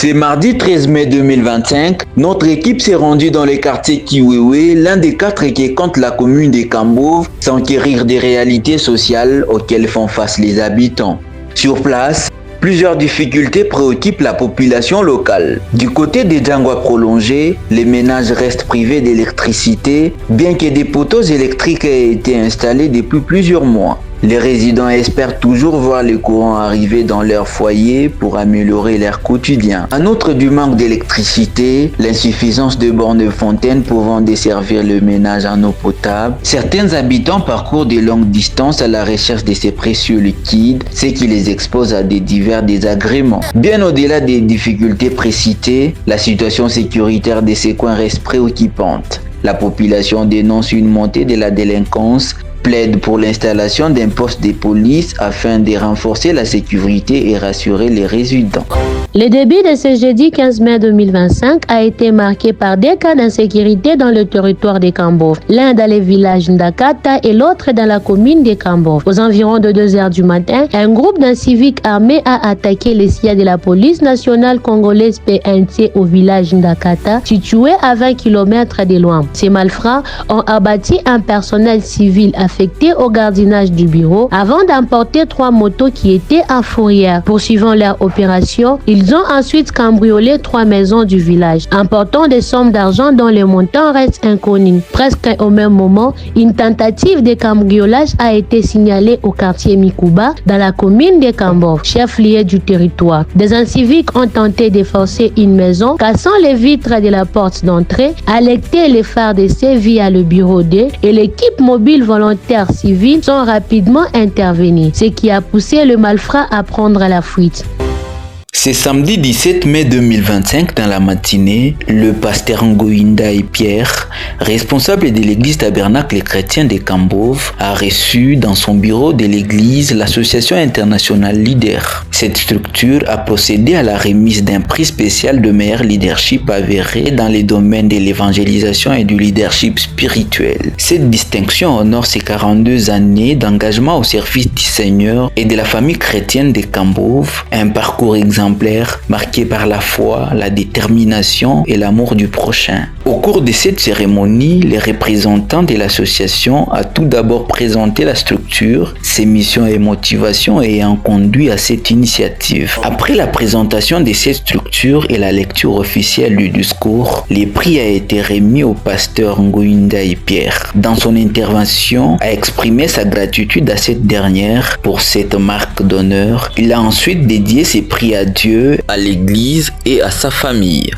C'est mardi 13 mai 2025, notre équipe s'est rendue dans les quartiers Kiwewe, l'un des 4 qui compte la commune de Kambove, s'enquérir des réalités sociales auxquelles font face les habitants. Sur place, plusieurs difficultés préoccupent la population locale. Du côté des Djangwa prolongés, les ménages restent privés d'électricité, bien que des poteaux électriques aient été installés depuis plusieurs mois. Les résidents espèrent toujours voir le courant arriver dans leur foyer pour améliorer leur quotidien. En outre du manque d'électricité, l'insuffisance de bornes de fontaines pouvant desservir le ménage en eau potable, certains habitants parcourent de longues distances à la recherche de ces précieux liquides, ce qui les expose à des divers désagréments. Bien au-delà des difficultés précitées, la situation sécuritaire de ces coins reste préoccupante. La population dénonce une montée de la délinquance, plaide pour l'installation d'un poste de police afin de renforcer la sécurité et rassurer les résidents. Le début de ce jeudi 15 mai 2025 a été marqué par des cas d'insécurité dans le territoire de Kambove, l'un dans les villages Ndakata et l'autre dans la commune de Kambove. Aux environs de 2 heures du matin, un groupe d'inciviques armés a attaqué les sièges de la police nationale congolaise PNC au village Ndakata, situé à 20 km de loin. Ces malfrats ont abattu un personnel civil affecté au gardiennage du bureau avant d'emporter 3 motos qui étaient en fourrière. Poursuivant leur opération, ils ont ensuite cambriolé 3 maisons du village, emportant des sommes d'argent dont le montant reste inconnu. Presque au même moment, une tentative de cambriolage a été signalée au quartier Mikuba, dans la commune de Kambove, chef-lieu du territoire. Des inciviques ont tenté de forcer une maison, cassant les vitres de la porte d'entrée, alerté les phares d'essai via le bureau D et l'équipe mobile volontaire civile sont rapidement intervenus, ce qui a poussé le malfrat à prendre la fuite. C'est samedi 17 mai 2025 dans la matinée, le pasteur Ngoïnda et Pierre, responsable de l'église tabernacle chrétien de Kambove, a reçu dans son bureau de l'église l'association internationale Leader. Cette structure a procédé à la remise d'un prix spécial de meilleur leadership avéré dans les domaines de l'évangélisation et du leadership spirituel. Cette distinction honore ses 42 années d'engagement au service du Seigneur et de la famille chrétienne de Kambove, un parcours exemplaire marqué par la foi, la détermination et l'amour du prochain. Au cours de cette cérémonie, les représentants de l'association ont tout d'abord présenté la structure, ses missions et motivations ayant conduit à cette initiative. Après la présentation de cette structure et la lecture officielle du discours, le prix a été remis au pasteur Ngoïnda et Pierre. Dans son intervention, a exprimé sa gratitude à cette dernière pour cette marque d'honneur. Il a ensuite dédié ses prix à Dieu, à l'Église et à sa famille.